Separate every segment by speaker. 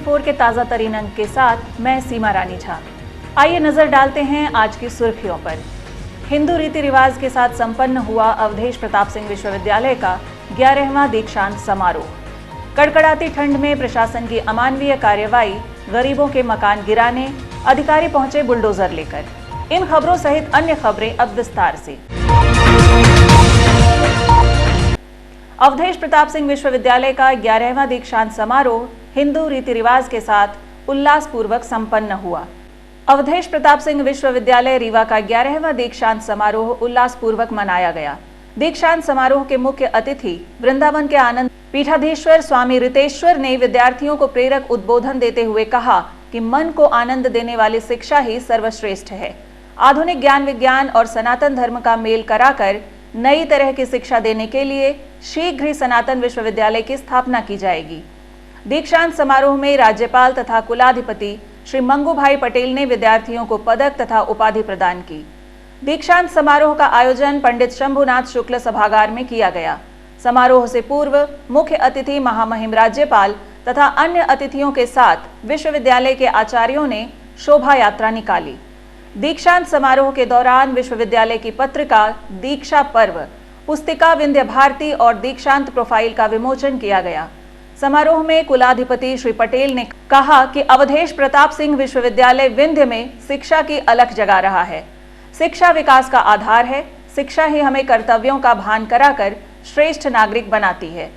Speaker 1: 24 के ताज़ा तरीन अंक के साथ मैं सीमा रानी झा। आइए नजर डालते हैं आज की सुर्खियों पर। हिंदू रीति रिवाज के साथ संपन्न हुआ अवधेश प्रताप सिंह विश्वविद्यालय का 11वां दीक्षांत समारोह। कड़कड़ाती ठंड में प्रशासन की अमानवीय कार्यवाही, गरीबों के मकान गिराने, अधिकारी पहुंचे बुलडोजर लेकर। इन खबरों सहित अन्य खबरें अब विस्तार से। अवधेश प्रताप सिंह विश्वविद्यालय का 11वां दीक्षांत समारोह हिंदू रीति रिवाज के साथ उल्लासपूर्वक संपन्न हुआ। अवधेश प्रताप सिंह विश्वविद्यालय रीवा का 11वां दीक्षांत समारोह उल्लासपूर्वक मनाया गया। दीक्षांत समारोह के मुख्य अतिथि वृंदावन के आनंद पीठाधीश्वर स्वामी रितेश्वर ने विद्यार्थियों को प्रेरक उद्बोधन देते हुए कहा कि मन को आनंद देने वाली शिक्षा ही सर्वश्रेष्ठ है। आधुनिक ज्ञान विज्ञान और सनातन धर्म का मेल कराकर नई तरह की शिक्षा देने के लिए शीघ्र ही सनातन विश्वविद्यालय की स्थापना की जाएगी। दीक्षांत समारोह में राज्यपाल तथा कुलाधिपति श्री मंगूभाई पटेल ने विद्यार्थियों को पदक तथा उपाधि प्रदान की। दीक्षांत समारोह का आयोजन पंडित शंभुनाथ शुक्ल सभागार में किया गया। समारोह से पूर्व मुख्य अतिथि महामहिम राज्यपाल तथा अन्य अतिथियों के साथ विश्वविद्यालय के आचार्यों ने शोभा यात्रा निकाली। दीक्षांत समारोह के दौरान विश्वविद्यालय की पत्रिका दीक्षा पर्व, पुस्तिका विंध्य भारती और दीक्षांत प्रोफाइल का विमोचन किया गया। समारोह में कुलाधिपति श्री पटेल ने कहा कि अवधेश प्रताप सिंह विश्वविद्यालय विंध्य में शिक्षा की अलख जगा रहा है। शिक्षा विकास का आधार है। शिक्षा ही हमें कर्तव्यों का भान कराकर श्रेष्ठ नागरिक बनाती है।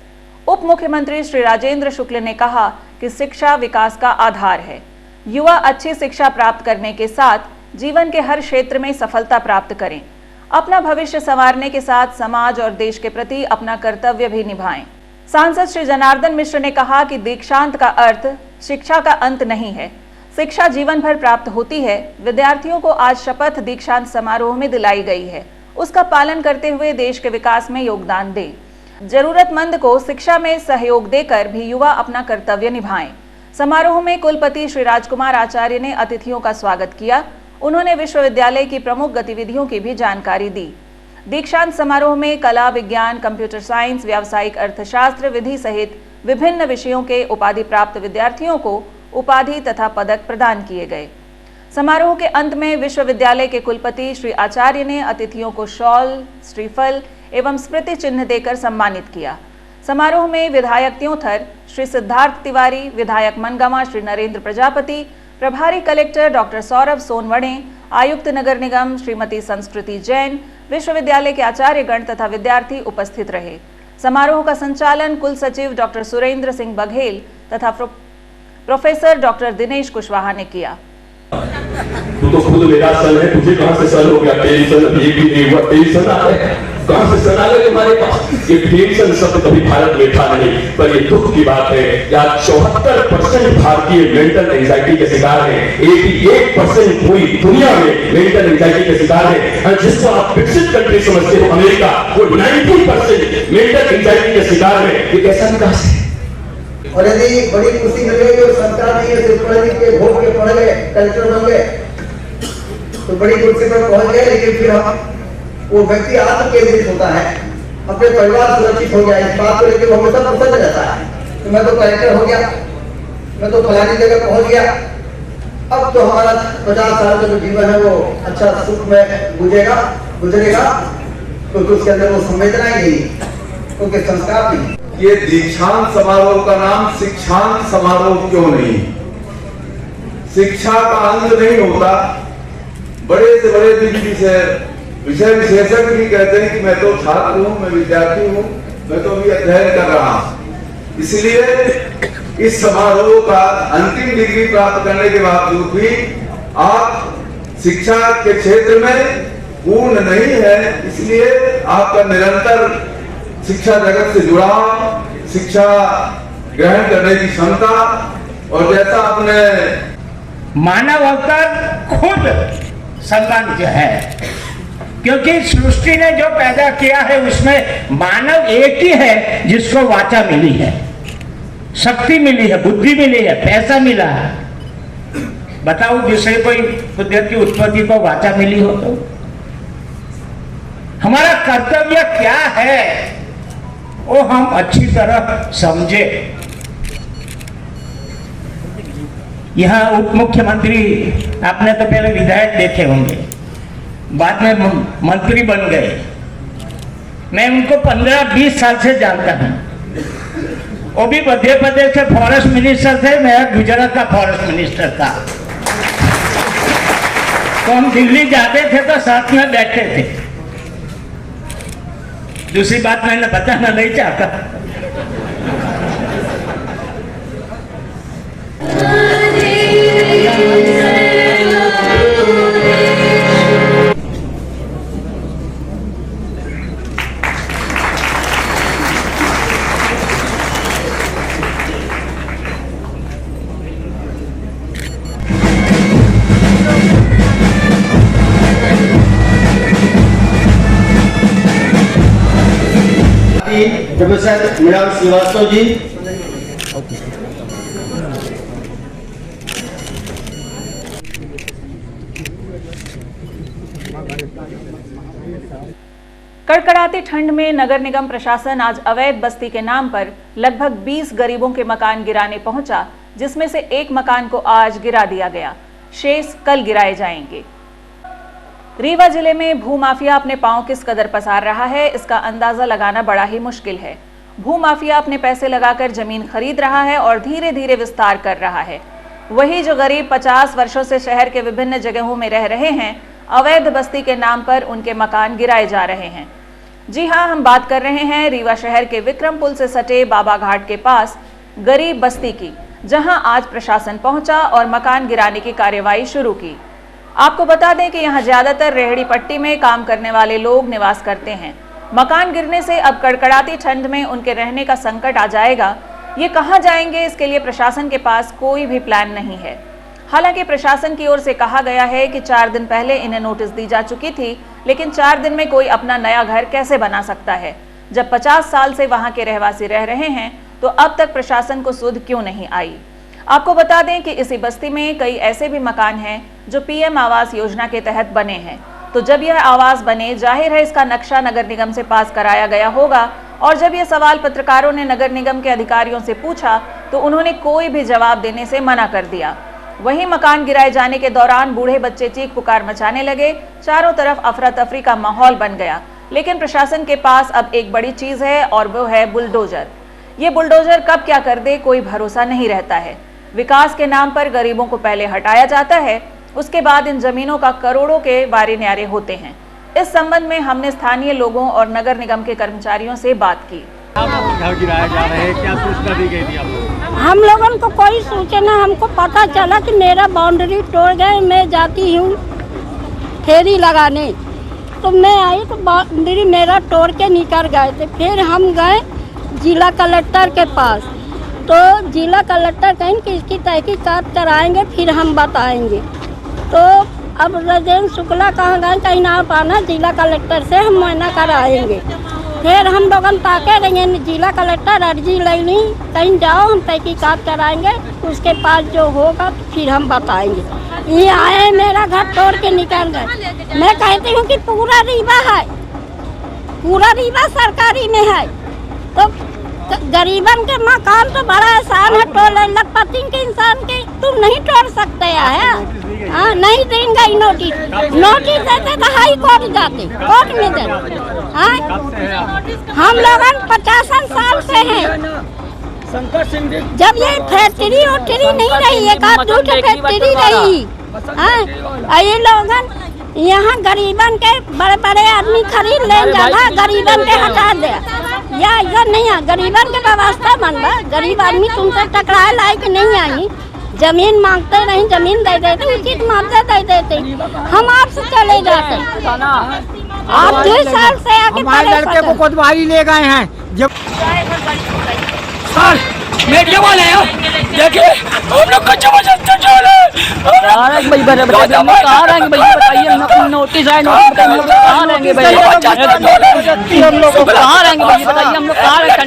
Speaker 1: उप मुख्यमंत्री श्री राजेंद्र शुक्ल ने कहा कि शिक्षा विकास का आधार है। युवा अच्छी शिक्षा प्राप्त करने के साथ जीवन के हर क्षेत्र में सफलता प्राप्त करें। अपना भविष्य संवारने के साथ समाज और देश के प्रति अपना कर्तव्य भी निभाएं। सांसद श्री जनार्दन मिश्र ने कहा कि दीक्षांत का अर्थ शिक्षा का अंत नहीं है, शिक्षा जीवन भर प्राप्त होती है। विद्यार्थियों को आज शपथ दीक्षांत समारोह में दिलाई गई है, उसका पालन करते हुए देश के विकास में योगदान दें। जरूरतमंद को शिक्षा में सहयोग देकर भी युवा अपना कर्तव्य निभाएं। समारोह में कुलपति श्री राजकुमार आचार्य ने अतिथियों का स्वागत किया। उन्होंने विश्वविद्यालय की प्रमुख गतिविधियों की भी जानकारी दी। दीक्षांत समारोह में कला, विज्ञान, कंप्यूटर साइंस, व्यावसायिक अर्थशास्त्र, विधि सहित विभिन्न विषयों के उपाधि प्राप्त विद्यार्थियों को उपाधि तथा पदक प्रदान किए गए। समारोह के अंत में विश्वविद्यालय के कुलपति श्री आचार्य ने अतिथियों को शॉल, श्रीफल एवं स्मृति चिन्ह देकर सम्मानित किया। समारोह में विधायक त्योंथर श्री सिद्धार्थ तिवारी, विधायक मनगामा श्री नरेंद्र प्रजापति, प्रभारी कलेक्टर डॉक्टर सौरभ सोनवणे, आयुक्त नगर निगम श्रीमती संस्कृति जैन, विश्वविद्यालय के आचार्यगण तथा विद्यार्थी उपस्थित रहे। समारोह का संचालन कुल सचिव डॉक्टर सुरेंद्र सिंह बघेल तथा प्रोफेसर डॉक्टर दिनेश कुशवाहा ने किया।
Speaker 2: तू तो खुद मेरा सन है, तुझे कहां से सन हो गया? टेंशन ये भी नहीं हुआ, टेंशन आ है कहां से सन आ गए हमारे पास? ये टेंशन शब्द कभी भारत में था नहीं, पर ये दुख की बात है यार 74% भारतीय मेंटल एंजाइटी के शिकार है। 81% पूरी दुनिया में मेंटल एंजाइटी के शिकार है। और जिसको आप विकसित कंट्री समझते हो अमेरिका, वो 90% मेंटल एंजाइटी के शिकार है। ये कैसा विकास है?
Speaker 3: और यदि बड़ी खुशी मिलेगी और सरकार नहीं है, सिर्फ पढ़ लिख के वोट के पढ़ गए, कलेक्टर बन गए तो बड़ी कुर्सी पर पहुंच गए, लेकिन फिर हम वो व्यक्ति आत्मकेंद्रित होता है, अपने परिवार सुरक्षित हो गया, इस बात को लेकर वो हमेशा प्रसन्न रहता है तो मैं तो कलेक्टर हो गया, मैं तो फलानी जगह पहुंच गया, अब तो हमारा 50 साल का जो जीवन है वो अच्छा सुख में गुजरेगा क्योंकि उसके अंदर वो संवेदना ही नहीं, क्योंकि संस्कार नहीं।
Speaker 4: ये दीक्षांत समारोह का नाम शिक्षांत समारोह क्यों नहीं? शिक्षा का अंत नहीं होता। बड़े से बड़े विषय विशेषज्ञ भी कहते हैं कि मैं तो छात्र हूं, मैं विद्यार्थी हूं, मैं तो अभी अध्ययन कर रहा हूं। इसलिए इस समारोह का अंतिम डिग्री प्राप्त करने के बावजूद भी आप शिक्षा के क्षेत्र में पूर्ण नहीं है, इसलिए आपका निरंतर शिक्षा जगत से जुड़ाव, शिक्षा ग्रहण करने की क्षमता और जैसा आपने
Speaker 5: मानव अवतार खुद सम्मानित है, क्योंकि सृष्टि ने जो पैदा किया है उसमें मानव एक ही है जिसको वाचा मिली है, शक्ति मिली है, बुद्धि मिली है, पैसा मिला है। बताओ जिससे कोई कुदरत की उत्पत्ति को वाचा मिली हो तो हमारा कर्तव्य क्या है वो हम अच्छी तरह समझे। यहाँ उप मुख्यमंत्री आपने तो पहले विधायक देखे होंगे, बाद में मंत्री बन गए। मैं उनको 15-20 साल से जानता हूँ। वो भी मध्य प्रदेश के फॉरेस्ट मिनिस्टर थे, मैं गुजरात का फॉरेस्ट मिनिस्टर था। तो हम दिल्ली जाते थे तो साथ में बैठे थे। दूसरी बात मैंने बताना नहीं चाहता।
Speaker 6: प्रोफेसर मृणाल श्रीवास्तव जी,
Speaker 1: कड़कड़ाती ठंड में नगर निगम प्रशासन आज अवैध बस्ती के नाम पर लगभग 20 गरीबों के मकान गिराने पहुंचा, जिसमें से एक मकान को आज गिरा दिया गया, शेष कल गिराए जाएंगे। रीवा जिले में भूमाफिया अपने पांव किस कदर पसार रहा है, इसका अंदाजा लगाना बड़ा ही मुश्किल है। भूमाफिया अपने पैसे लगाकर जमीन खरीद रहा है और धीरे धीरे विस्तार कर रहा है। वही जो गरीब 50 वर्षों से शहर के विभिन्न जगहों में रह रहे हैं, अवैध बस्ती के नाम पर उनके मकान गिराए जा रहे हैं। जी हां, हम बात कर रहे हैं रीवा शहर के विक्रम पुल से सटे बाबा घाट के पास गरीब बस्ती की, जहां आज प्रशासन पहुंचा और मकान गिराने की कार्यवाही शुरू की। आपको बता दें कि यहां ज्यादातर रेहड़ी पट्टी में काम करने वाले लोग निवास करते हैं। मकान गिरने से अब कड़कड़ाती ठंड में उनके रहने का संकट आ जाएगा। ये कहां जाएंगे, इसके लिए प्रशासन के पास कोई भी प्लान नहीं है। हालांकि प्रशासन की ओर से कहा गया है कि 4 दिन पहले इन्हें नोटिस दी जा चुकी थी, लेकिन 4 दिन में कोई अपना नया घर कैसे बना सकता है। जब 50 साल से वहां के रहवासी रह रहे हैं तो अब तक प्रशासन को सुध क्यों नहीं आई। आपको बता दें कि इसी बस्ती में कई ऐसे भी मकान हैं जो पीएम आवास योजना के तहत बने हैं। तो जब यह आवास बने, जाहिर है इसका नक्शा नगर निगम से पास कराया गया होगा। और जब यह सवाल पत्रकारों ने नगर निगम के अधिकारियों से पूछा तो उन्होंने कोई भी जवाब देने से मना कर दिया। वहीं मकान गिराए जाने के दौरान बूढ़े बच्चे चीख पुकार मचाने लगे। चारों तरफ अफरा तफरी का माहौल बन गया। लेकिन प्रशासन के पास अब एक बड़ी चीज है और वो है बुलडोजर। ये बुलडोजर कब क्या कर दे, कोई भरोसा नहीं रहता है। विकास के नाम पर गरीबों को पहले हटाया जाता है, उसके बाद इन जमीनों का करोड़ों के वारे न्यारे होते हैं। इस संबंध में हमने स्थानीय लोगों और नगर निगम के कर्मचारियों से बात की।
Speaker 7: गिराया जा रहा है, क्या सूचना दी गई थी आपको?
Speaker 8: हम लोगों को कोई सूचना, हमको पता चला कि मेरा बाउंड्री तोड़ गए, मैं जाती हूँ फेरी लगाने, तो मैं आई तो बाउंड्री मेरा तोड़ के निकल गए थे। फिर हम गए जिला कलेक्टर के पास, तो जिला कलेक्टर कहें कि इसकी तहकीकात कराएंगे, फिर हम बताएंगे। तो अब राजेंद्र शुक्ला कहाँ गए, कहीं आप आना जिला कलेक्टर से, हम मना कराएंगे। फिर हम लोग ताके रहेंगे, जिला कलेक्टर अर्जी ले ली, कहीं जाओ हम तहकीकात कराएंगे, उसके पास जो होगा तो फिर हम बताएंगे। ये आए मेरा घर तोड़ के निकल गए। मैं कहती हूँ कि पूरा रीवा है, पूरा रीवा सरकारी में है, तो गरीबन के मकान तो बड़ा आसान है तोड़े, लखपति के इंसान के तुम नहीं तोड़ सकते हैं। हाँ, नहीं देंगे नोटिस देते तो हाई कोर्ट जाते, कोर्ट में देते। हम लोग 50 साल से हैं। जब ये फैक्ट्री उठरी नहीं रही, एक आध दो फैक्ट्री रही, ये लोग यहाँ गरीबन के बड़े बड़े आदमी खरीद ले जाना, गरीबन के हटा दे, या इधर नहीं है, गरीबन के व्यवस्था बनवा। गरीब आदमी तुमसे टकराए लायक नहीं आई, जमीन मांगते नहीं, जमीन दे देते, उचित मुआवजा दे देते, हम आपसे चले जाते। आप 2 साल से आके
Speaker 7: हमारे लड़के को कोतवाली ले गए हैं। जब सर मीडिया वाले हैं, देखिए हम लोग कच्चे बचते जा रहे हैं। कहाँ रहेंगे भाई, बताइए हम लोग कहाँ रहेंगे भाई, बताइए हम लोग नोटिस आए, नोटिस हम लोग कहाँ रहेंगे भाई, हम लोग कहाँ रहेंगे भाई, बताइए हम लोग कहाँ रहेंगे,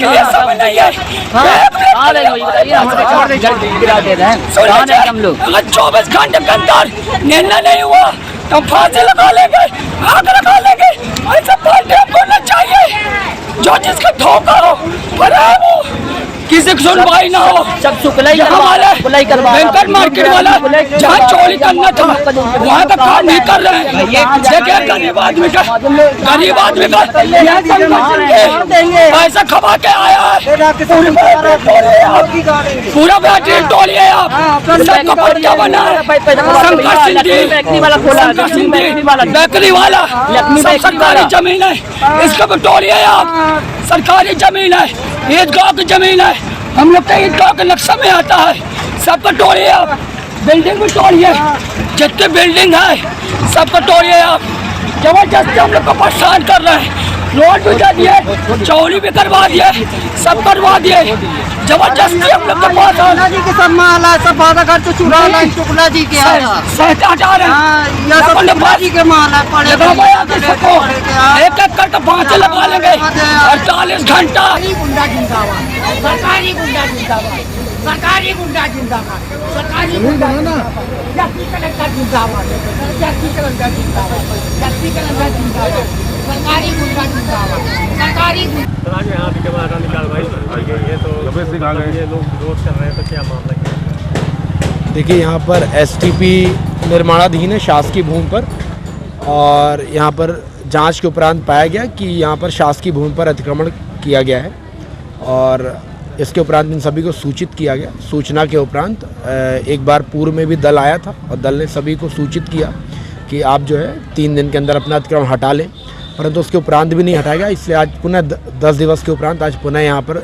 Speaker 7: कहाँ रहेंगे भाई, बताइए हम लोग गिरा दे रहे हैं, कहाँ रहेंगे हम लोग। अगर 24 घंटे के अंदर निर्णय नहीं हुआ तो हम फांसी लगा लेंगे, आग लगा लेंगे। ऐसा पार्टी हमको ना चाहिए जो जिसका धोखा हो, पर वो किसी की सुनवाई ना हो।
Speaker 6: सब सुखलाई
Speaker 7: बैंकर मार्केट वाला जहाँ चोरी करना था वहाँ का काम नहीं कर रहे हैं। देखिए गरीब आदमी का पैसा खपा के आया है, पूरा बैटरी टोली है। आप सबको पर्चा बना है, शंकर सिंधी बेकरी वाला सब सरकारी जमीन है, इसका भी टोली है। आप सरकारी जमीन है, ईदगाह की जमीन है, हम लोग का ईदगाह के नक्शा में आता है, सबका टोली है। आप बिल्डिंग भी टोली है, जितनी बिल्डिंग है सबका टोली है। आप जबरदस्ती हम लोग को परेशान कर रहे हैं, रोड भी दे दिए, चोरी भी करवा दिए, सब करवा दिए, जबरदस्ती हम लोग के पास
Speaker 6: जी के सब माल है, सब वादा घर से चुरा लाए, शुक्ला जी के
Speaker 7: हटा रहे हैं,
Speaker 6: जी के माल है पड़े
Speaker 7: एक एक करके 5 लगा लेंगे 48 घंटा।
Speaker 9: सरकारी गुंडा जिंदाबाद, सरकारी गुंडा जिंदाबाद, सरकारी गुंडा जाति कलंका जिंदाबाद, जाति कलंका जिंदाबाद, जाति कलंका जिंदाबाद, सरकारी गुंडा जिंदाबाद, सरकारी गुंडा।
Speaker 10: आज यहाँ भी हटाने की कार्रवाई की गई है, तो ये लोग विरोध कर रहे हैं, तो क्या मामला क्या है?
Speaker 11: देखिए, यहाँ पर एसटीपी निर्माणाधीन है शासकीय भूमि पर, और यहाँ पर जांच के उपरांत पाया गया कि यहाँ पर शासकीय भूमि पर अतिक्रमण किया गया है, और इसके उपरांत इन सभी को सूचित किया गया। सूचना के उपरांत एक बार पूर्व में भी दल आया था और दल ने सभी को सूचित किया कि आप जो है 3 दिन के अंदर अपना अतिक्रमण हटा लें, परंतु उसके उपरांत भी नहीं हटाया गया। इसलिए आज पुनः 10 दिवस के उपरांत आज पुनः यहाँ पर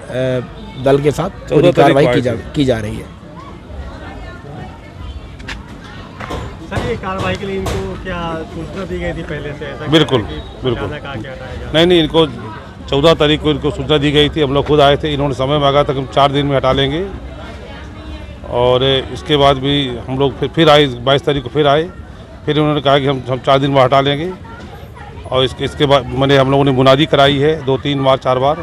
Speaker 11: दल के साथ पूरी कार्रवाई की जा रही है।
Speaker 10: सर, ये कार्रवाई के लिए इनको क्या सूचना दी गई थी पहले से? ऐसा
Speaker 12: बिल्कुल नहीं, इनको 14 तारीख को इनको सूचना दी गई थी। हम लोग खुद आए थे, इन्होंने समय मांगा था कि हम 4 दिन में हटा लेंगे, और इसके बाद भी हम लोग फिर आए 22 तारीख को फिर आए, फिर उन्होंने कहा कि हम 4 दिन में हटा लेंगे। और इसके बाद मैंने हम लोगों ने मुनादी कराई है 2-3 बार 4 बार,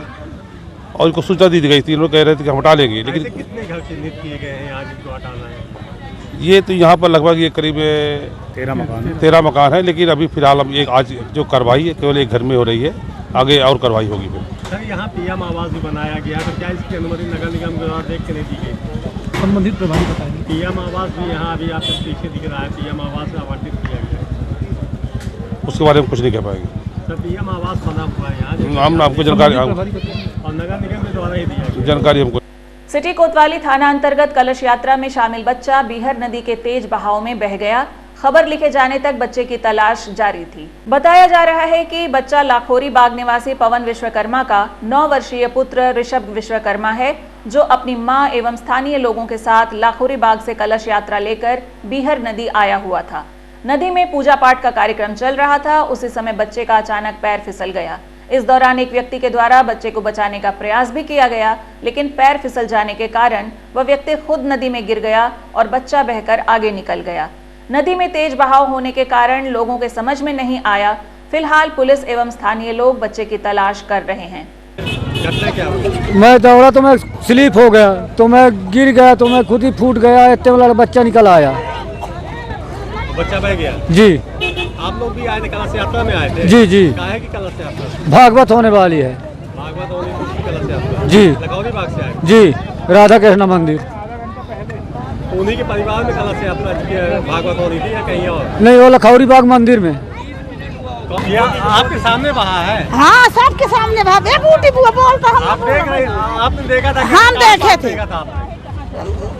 Speaker 12: और इनको सूचना दी गई थी। लोग कह रहे थे कि हम हटा लेंगे, लेकिन
Speaker 10: कितने घर चिन्हित किए गए हैं आज इनको हटाना है?
Speaker 12: ये तो यहाँ पर लगभग ये करीब 13 मकान है, लेकिन अभी फिलहाल हम एक आज जो कार्रवाई है केवल एक घर में हो रही है, आगे और कार्रवाई होगी। फिर
Speaker 10: सर, यहाँ पीएम आवास भी बनाया गया, तो क्या इसकी अनुमति नगर निगम द्वारा देख के नहीं दी गई?
Speaker 11: संबंधित प्रभारी बताएंगे।
Speaker 10: पीएम आवास भी यहाँ अभी आपको पीछे दिख रहा है, पीएम आवास आवंटित किया गया,
Speaker 12: उसके बारे में कुछ नहीं कह पाएंगे।
Speaker 10: सर, पीएम आवास बना हुआ है यहाँ,
Speaker 12: हम आपको जानकारी
Speaker 10: और नगर निगम के द्वारा ही दिया गया
Speaker 12: जानकारी हमको।
Speaker 1: सिटी कोतवाली थाना अंतर्गत कलश यात्रा में शामिल बच्चा बीहर नदी के तेज बहाव में बह गया। खबर लिखे जाने तक बच्चे की तलाश जारी थी। बताया जा रहा है कि बच्चा लाखोरी बाग निवासी पवन विश्वकर्मा का 9 वर्षीय पुत्र ऋषभ विश्वकर्मा है, जो अपनी मां एवं स्थानीय लोगों के साथ लाखोरी बाग से कलश यात्रा लेकर बीहर नदी आया हुआ था। नदी में पूजा पाठ का कार्यक्रम चल रहा था। उसी समय बच्चे का अचानक पैर फिसल गया। इस दौरान एक व्यक्ति के द्वारा बच्चे को बचाने का प्रयास भी किया गया, लेकिन पैर फिसल जाने के कारण वह व्यक्ति खुद नदी में गिर गया और बच्चा बहकर आगे निकल गया। नदी में तेज बहाव होने के कारण लोगों के समझ में नहीं आया। फिलहाल पुलिस एवं स्थानीय लोग बच्चे की तलाश कर रहे हैं।
Speaker 13: मैं दौड़ा तो मैं स्लिप हो गया, तो मैं गिर गया, तो मैं खुद ही फूट गया, इतने वाला बच्चा निकल आया।
Speaker 10: बच्चा बह गया?
Speaker 13: जी।
Speaker 10: आप लोग भी आए थे, कलश यात्रा में आए थे?
Speaker 13: जी जी।
Speaker 10: काहे की कलश यात्रा?
Speaker 13: भागवत होने वाली है।
Speaker 10: भागवत होने की कलश यात्रा?
Speaker 13: जी।
Speaker 10: लखौरी बाग से आए?
Speaker 13: जी, राधा कृष्ण मंदिर।
Speaker 10: उन्हीं के परिवार में कलश यात्रा भागवत हो रही थी या कहीं और?
Speaker 13: नहीं, वो लखौरी बाग मंदिर में।
Speaker 10: आपके सामने बहा है?
Speaker 9: हाँ, सबके सामने बहा। बोलता हम
Speaker 10: आप देख रहे, आपने देखा था?
Speaker 9: हम देखे थे।
Speaker 10: देखा था आपने?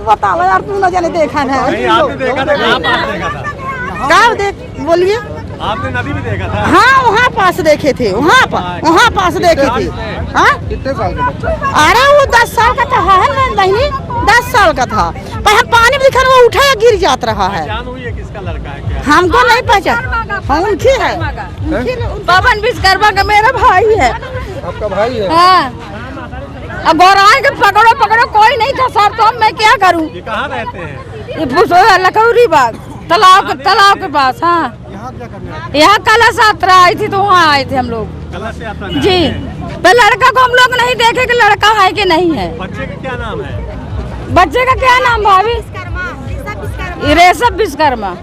Speaker 9: बताओ यार, तू न जाने देखा है?
Speaker 10: नहीं, आपने देखा था? कहाँ पास देखा था?
Speaker 9: कहाँ देख, बोलिए।
Speaker 10: आपने नदी भी देखा था?
Speaker 9: हाँ, वहाँ पास देखे थे, वहाँ पास देखे थे। हाँ,
Speaker 13: कितने साल का बच्चा?
Speaker 9: अरे वो 10 साल का था, है नहीं, 10 साल का था। पर हम पानी में दिखा वो उठा या गिर जात रहा है।
Speaker 10: जान हुई है किसका लड़का है क्या?
Speaker 9: हमको नहीं पहचान। उनकी है, पवन विश्वकर्मा का मेरा भाई है।
Speaker 13: आपका भाई है?
Speaker 9: हाँ। अब गौराई के पकड़ो कोई नहीं था सर, तो अब मैं क्या करूँ?
Speaker 10: ये कहाँ रहते हैं?
Speaker 9: ये लखौरी बाग तालाब के पास। हाँ, यहाँ कलश यात्रा आई थी, तो वहाँ आए थे हम लोग।
Speaker 10: कलश यात्रा
Speaker 9: जी। पर लड़का को हम लोग नहीं देखे कि लड़का है कि नहीं है।
Speaker 10: बच्चे का क्या नाम है?
Speaker 9: बच्चे का क्या नाम भाभी? ऋषभ विश्वकर्मा।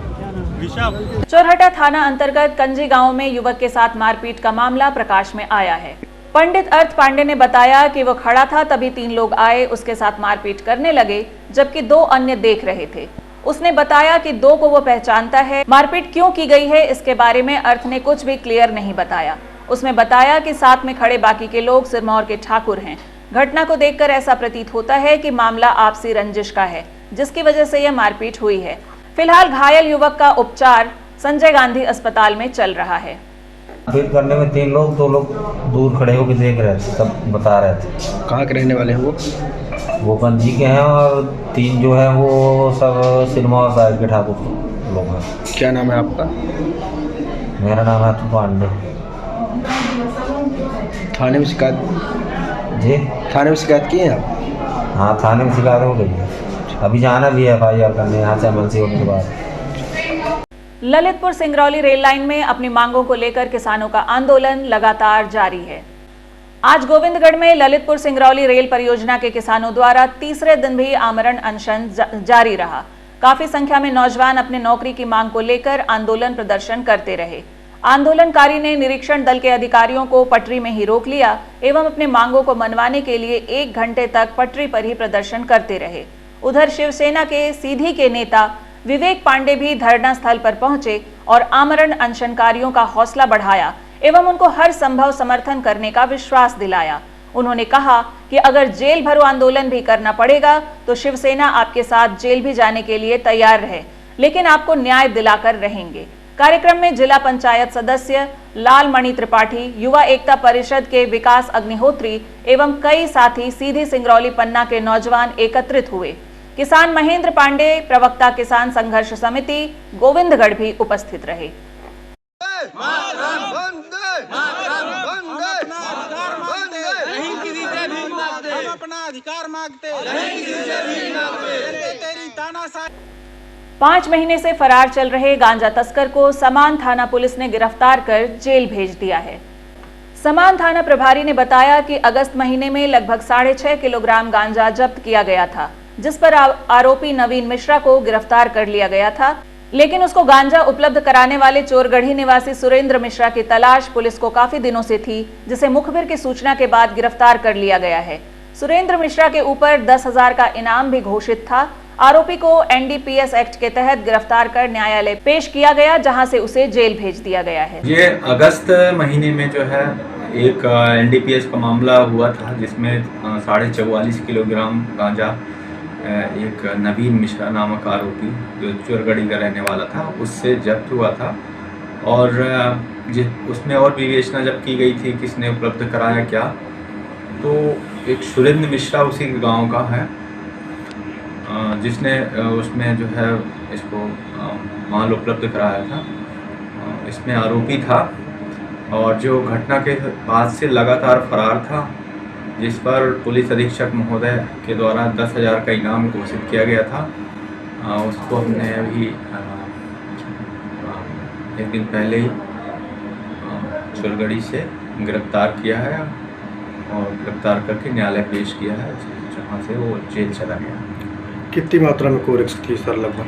Speaker 1: चोरहटा थाना अंतर्गत कंजी गांव में युवक के साथ मारपीट का मामला प्रकाश में आया है। पंडित अर्थ पांडे ने बताया कि वो खड़ा था, तभी 3 लोग आए, उसके साथ मारपीट करने लगे, जबकि 2 अन्य देख रहे थे। उसने बताया कि 2 को वो पहचानता है। मारपीट क्यों की गई है इसके बारे में अर्थ ने कुछ भी क्लियर नहीं बताया। उसने बताया कि साथ में खड़े बाकी के लोग सिरमौर के ठाकुर हैं। घटना को देखकर ऐसा प्रतीत होता है कि मामला आपसी रंजिश का है, जिसकी वजह से यह मारपीट हुई है। फिलहाल घायल युवक का उपचार संजय गांधी अस्पताल में चल रहा है।
Speaker 14: मारपीट करने में 3 लोग, 2 लोग दूर खड़े होकर देख रहे थे, सब बता रहे थे।
Speaker 11: कहाँ के रहने वाले हैं वो
Speaker 14: गंजी के हैं, और 3 जो है वो सब सिरमौर साइड के ठाकुर लोग हैं।
Speaker 11: क्या नाम है आपका?
Speaker 14: मेरा नाम है पांडे।
Speaker 11: थाने में शिकायत?
Speaker 14: जी,
Speaker 11: थाने में शिकायत की है आप?
Speaker 14: हाँ, थाने में शिकायत हो गई है। अभी जाना भी है FIR करने यहाँ से एमएलसी होने के बाद।
Speaker 1: ललितपुर सिंगरौली रेल लाइन में अपनी मांगों को लेकर किसानों का आंदोलन लगातार जारी है। आज गोविंदगढ़ में ललितपुर सिंगरौली रेल परियोजना के किसानों द्वारा तीसरे दिन भी आमरण अनशन जारी रहा। काफी संख्या में नौजवान अपने नौकरी की मांग को लेकर आंदोलन प्रदर्शन करते रहे। आंदोलनकारी ने निरीक्षण दल के अधिकारियों को पटरी में ही रोक लिया एवं अपने मांगों को मनवाने के लिए 1 घंटे तक पटरी पर ही प्रदर्शन करते रहे। उधर शिवसेना के सीधी के नेता विवेक पांडे भी धरना स्थल पर पहुंचे और आमरण अनशनकारियों का हौसला बढ़ाया एवं उनको हर संभव समर्थन करने का विश्वास दिलाया। उन्होंने कहा कि अगर जेल भरो आंदोलन भी करना पड़ेगा तो शिवसेना आपके साथ जेल भी जाने के लिए तैयार रहे, लेकिन आपको न्याय दिलाकर रहेंगे। कार्यक्रम में जिला पंचायत सदस्य लालमणि त्रिपाठी, युवा एकता परिषद के विकास अग्निहोत्री एवं कई साथी सीधी सिंगरौली पन्ना के नौजवान एकत्रित हुए। किसान महेंद्र पांडे, प्रवक्ता किसान संघर्ष समिति गोविंदगढ़ भी उपस्थित रहे।
Speaker 9: अपना अधिकार मांगते,
Speaker 1: 5 महीने से फरार चल रहे गांजा तस्कर को समान थाना पुलिस ने गिरफ्तार कर जेल भेज दिया है। समान थाना प्रभारी ने बताया कि अगस्त महीने में लगभग 6.5 किलोग्राम गांजा जब्त किया गया था, जिस पर आरोपी नवीन मिश्रा को गिरफ्तार कर लिया गया था, लेकिन उसको गांजा उपलब्ध कराने वाले चोरगढ़ी निवासी सुरेंद्र मिश्रा की तलाश पुलिस को काफी दिनों से थी, जिसे मुखबिर की सूचना के बाद गिरफ्तार कर लिया गया है। सुरेंद्र मिश्रा के ऊपर 10,000 का इनाम भी घोषित था। आरोपी को NDPS एक्ट के तहत गिरफ्तार कर न्यायालय पेश किया गया, जहां से उसे जेल भेज दिया गया है।
Speaker 15: ये अगस्त महीने में जो है एक NDPS का मामला हुआ था, जिसमें 44.5 किलोग्राम गांजा एक नवीन मिश्रा नामक आरोपी जो चोरगढ़ी का रहने वाला था उससे जब्त हुआ था। और उसमें और विवेचना जब की गई थी किसने उपलब्ध कराया क्या, तो एक सुरेंद्र मिश्रा उसी गांव का है जिसने उसमें जो है इसको माल उपलब्ध कराया था। इसमें आरोपी था और जो घटना के बाद से लगातार फरार था, जिस पर पुलिस अधीक्षक महोदय के द्वारा 10,000 का इनाम घोषित किया गया था। उसको हमने अभी 1 दिन पहले ही चोरगढ़ी से गिरफ्तार किया है और गिरफ्तार करके न्यायालय पेश किया है, जहाँ से वो जेल चला गया।
Speaker 11: कितनी मात्रा में कोरेक्स थी सर? लगभग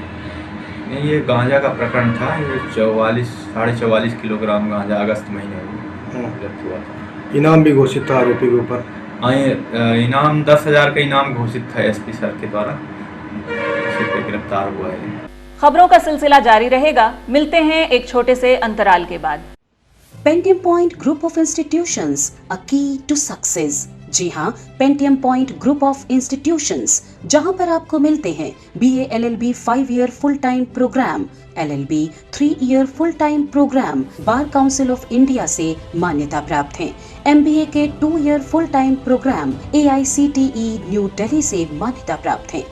Speaker 15: ये गांजा का प्रकरण था। ये 44.5 किलोग्राम गांजा अगस्त महीने में जब्त हुआ था।
Speaker 11: इनाम भी घोषित था आरोपी के ऊपर?
Speaker 15: इनाम 10,000 का इनाम घोषित था SP सर के द्वारा, इसी पे गिरफ्तार हुआ है।
Speaker 1: खबरों का सिलसिला जारी रहेगा। मिलते हैं एक छोटे से अंतराल के बाद।
Speaker 16: Pentium point group of institutions, a key to success. जी हाँ, Pentium point group of institutions, जहाँ पर आपको मिलते हैं BA LLB 5 year full time programme, LLB 3 year full time programme bar council of India से मान्यता प्राप्त हैं। MBA के 2 year full time programme AICTE new Delhi से मान्यता प्राप्त हैं।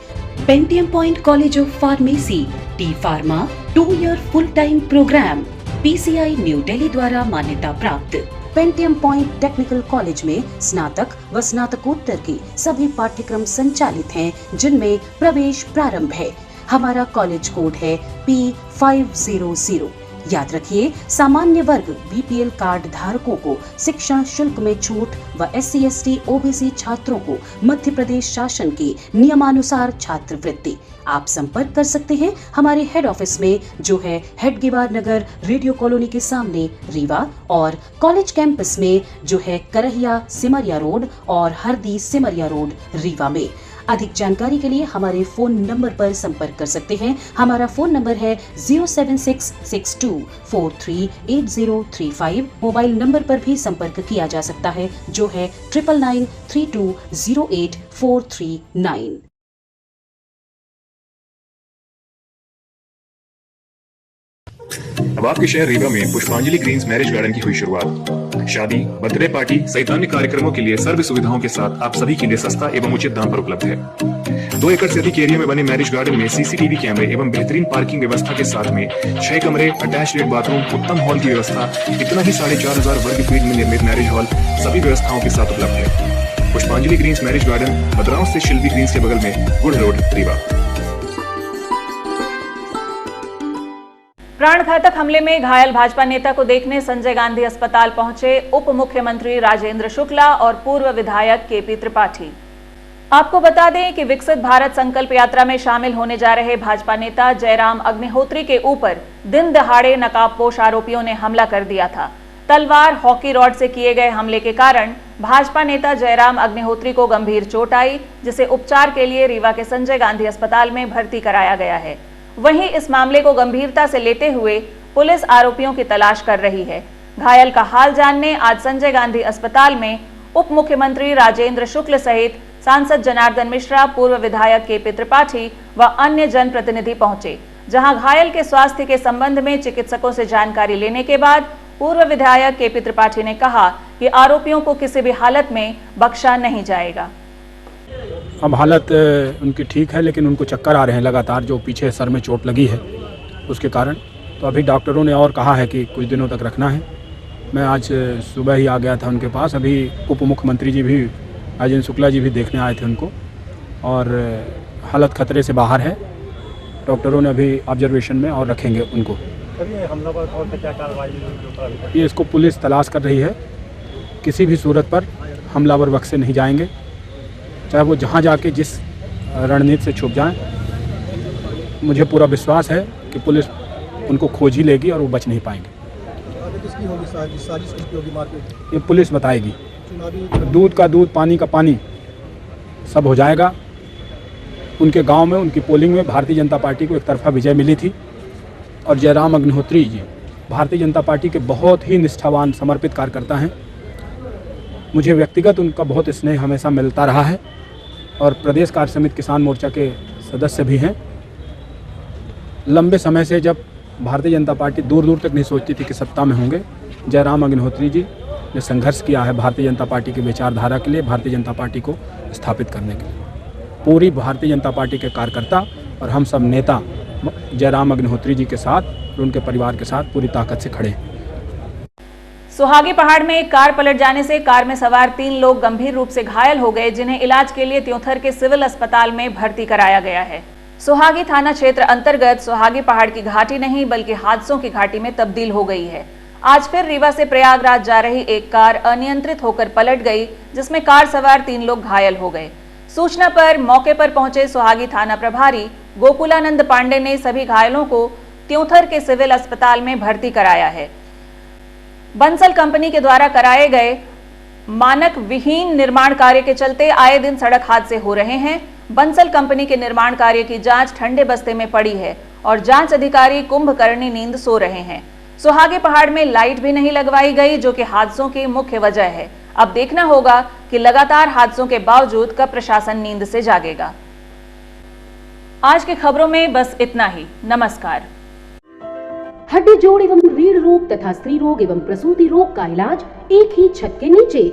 Speaker 16: Pentium point college of pharmacy T pharma 2 year full time programme PCI New Delhi द्वारा मान्यता प्राप्त। पेंटियम पॉइंट टेक्निकल कॉलेज में स्नातक व स्नातकोत्तर की सभी पाठ्यक्रम संचालित हैं, जिनमें प्रवेश प्रारंभ है। हमारा कॉलेज कोड है P500। याद रखिए, सामान्य वर्ग बीपीएल कार्ड धारकों को शिक्षा शुल्क में छूट व SC, ST, OBC छात्रों को मध्य प्रदेश शासन की नियमानुसार छात्रवृत्ति। आप संपर्क कर सकते हैं हमारे हेड ऑफिस में, जो है हेडगेवार नगर, रेडियो कॉलोनी के सामने रीवा, और कॉलेज कैंपस में, जो है करहिया सिमरिया रोड और हरदी सिमरिया रोड रीवा में। अधिक जानकारी के लिए हमारे फोन नंबर पर संपर्क कर सकते हैं। हमारा फोन नंबर है 07662438035। मोबाइल नंबर पर भी संपर्क किया जा सकता है, जो है 9992084439।
Speaker 17: अब आपके शहर रीवा में पुष्पांजलि ग्रीन्स मैरिज गार्डन की हुई शुरुआत। शादी, बर्थडे पार्टी सहित अन्य कार्यक्रमों के लिए सर्व सुविधाओं के साथ आप सभी के लिए सस्ता एवं उचित दाम पर उपलब्ध है। 2 एकड़ से अधिक एरिया में बने मैरिज गार्डन में CCTV कैमरे एवं बेहतरीन पार्किंग व्यवस्था के साथ में 6 कमरे, अटैच्ड बाथरूम, उत्तम हॉल की व्यवस्था, इतना ही 4500 वर्ग फीट में निर्मित मैरिज हॉल सभी व्यवस्थाओं के साथ उपलब्ध है। पुष्पांजलि ग्रीन्स मैरिज गार्डन, भद्रांव से शिल्पी ग्रीन्स के बगल में, गुड़ रोड, रीवा।
Speaker 1: प्राणघातक हमले में घायल भाजपा नेता को देखने संजय गांधी अस्पताल पहुंचे उप मुख्यमंत्री राजेंद्र शुक्ला और पूर्व विधायक KP त्रिपाठी। आपको बता दें कि विकसित भारत संकल्प यात्रा में शामिल होने जा रहे भाजपा नेता जयराम अग्निहोत्री के ऊपर दिन दहाड़े नकाबपोश आरोपियों ने हमला कर दिया था। तलवार, हॉकी रॉड से किए गए हमले के कारण भाजपा नेता जयराम अग्निहोत्री को गंभीर चोट आई, जिसे उपचार के लिए रीवा के संजय गांधी अस्पताल में भर्ती कराया गया है। वहीं इस मामले को गंभीरता से लेते हुए पुलिस आरोपियों की तलाश कर रही है। घायल का हाल जानने आज संजय गांधी अस्पताल में उप मुख्यमंत्री राजेंद्र शुक्ल सहित सांसद जनार्दन मिश्रा, पूर्व विधायक KP त्रिपाठी व अन्य जनप्रतिनिधि पहुंचे, जहां घायल के स्वास्थ्य के संबंध में चिकित्सकों से जानकारी लेने के बाद पूर्व विधायक KP त्रिपाठी ने कहा कि आरोपियों को किसी भी हालत में बख्शा नहीं जाएगा।
Speaker 11: अब हालत उनकी ठीक है, लेकिन उनको चक्कर आ रहे हैं लगातार, जो पीछे सर में चोट लगी है उसके कारण। तो अभी डॉक्टरों ने और कहा है कि कुछ दिनों तक रखना है। मैं आज सुबह ही आ गया था उनके पास। अभी उप मुख्यमंत्री जी भी, राजेंद्र शुक्ला जी भी देखने आए थे उनको, और हालत खतरे से बाहर है। डॉक्टरों ने अभी ऑब्जर्वेशन में और रखेंगे उनको। ये इसको पुलिस तलाश कर रही है। किसी भी सूरत पर हमलावर बख्शे नहीं जाएंगे, चाहे वो जहाँ जाके जिस रणनीति से छुप जाएं। मुझे पूरा विश्वास है कि पुलिस उनको खोज ही लेगी और वो बच नहीं पाएंगे। ये पुलिस बताएगी। दूध का दूध, पानी का पानी, सब हो जाएगा। उनके गांव में, उनकी पोलिंग में भारतीय जनता पार्टी को एक तरफा विजय मिली थी, और जयराम अग्निहोत्री जी भारतीय जनता पार्टी के बहुत ही निष्ठावान, समर्पित कार्यकर्ता हैं। मुझे व्यक्तिगत उनका बहुत स्नेह हमेशा मिलता रहा है, और प्रदेश कार्य समिति किसान मोर्चा के सदस्य भी हैं। लंबे समय से जब भारतीय जनता पार्टी दूर दूर तक नहीं सोचती थी कि सत्ता में होंगे, जयराम अग्निहोत्री जी ने संघर्ष किया है भारतीय जनता पार्टी की विचारधारा के लिए, भारतीय जनता पार्टी को स्थापित करने के लिए। पूरी भारतीय जनता पार्टी के कार्यकर्ता और हम सब नेता जयराम अग्निहोत्री जी के साथ और उनके परिवार के साथ पूरी ताकत से खड़े हैं।
Speaker 1: सुहागी पहाड़ में एक कार पलट जाने से कार में सवार 3 लोग गंभीर रूप से घायल हो गए, जिन्हें इलाज के लिए त्योंथर के सिविल अस्पताल में भर्ती कराया गया है। सुहागी थाना क्षेत्र अंतर्गत सुहागी पहाड़ की घाटी नहीं बल्कि हादसों की घाटी में तब्दील हो गई है। आज फिर रीवा से प्रयागराज जा रही एक कार अनियंत्रित होकर पलट गई, जिसमें कार सवार 3 लोग घायल हो गए। सूचना पर मौके पर पहुंचे सुहागी थाना प्रभारी गोकुलानंद पांडे ने सभी घायलों को त्योंथर के सिविल अस्पताल में भर्ती कराया है। बंसल कंपनी के द्वारा कराए गए मानक विहीन निर्माण कार्य के चलते आए दिन सड़क हादसे हो रहे हैं। बंसल कंपनी के निर्माण कार्य की जांच ठंडे बस्ते में पड़ी है और जांच अधिकारी कुंभकर्णी नींद सो रहे हैं। सुहागे पहाड़ में लाइट भी नहीं लगवाई गई, जो कि हादसों की मुख्य वजह है। अब देखना होगा कि लगातार हादसों के बावजूद कब प्रशासन नींद से जागेगा। आज की खबरों में बस इतना ही। नमस्कार।
Speaker 16: हड्डी जोड़ एवं रीढ़ रोग तथा स्त्री रोग एवं प्रसूति रोग का इलाज एक ही छत के नीचे।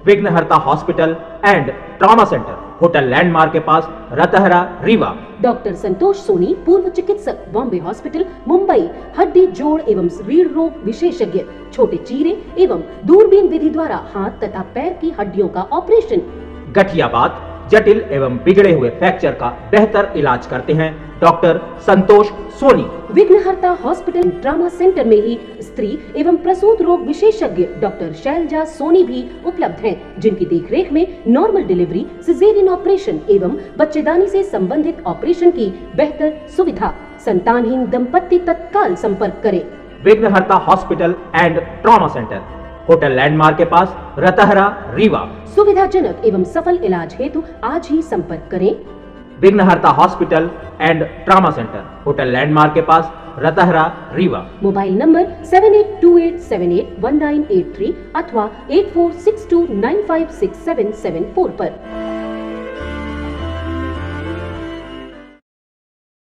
Speaker 18: विघ्नहर्ता hospital and trauma centre, hotel landmark के पास, रतहरा, रीवा।
Speaker 16: डॉक्टर संतोष सोनी, पूर्व चिकित्सक, बॉम्बे हॉस्पिटल, मुंबई। हड्डी जोड़ एवं रीढ़ रोग विशेषज्ञ, छोटे चीरे एवं दूरबीन विधि द्वारा हाथ तथा पैर की हड्डियों का ऑपरेशन।
Speaker 18: गठिया बात, जटिल एवं बिगड़े हुए फ्रैक्चर का बेहतर इलाज करते हैं डॉक्टर संतोष सोनी।
Speaker 16: विघ्नहर्ता हॉस्पिटल ट्रॉमा सेंटर में ही स्त्री एवं प्रसूत रोग विशेषज्ञ डॉक्टर शैलजा सोनी भी उपलब्ध हैं, जिनकी देखरेख में नॉर्मल डिलीवरी, सिजेरियन ऑपरेशन एवं बच्चेदानी से संबंधित ऑपरेशन की बेहतर सुविधा। संतानहीन दंपत्ति तत्काल संपर्क करें।
Speaker 18: विघ्नहर्ता hospital and trauma centre, hotel landmark के पास, रतहरा, रीवा।
Speaker 16: सुविधाजनक एवं सफल इलाज हेतु आज ही संपर्क करें।
Speaker 18: विघ्नहर्ता hospital and trauma centre, hotel landmark के पास, रतहरा, रीवा।
Speaker 16: मोबाइल नंबर 7828781983 अथवा 8462956774 पर।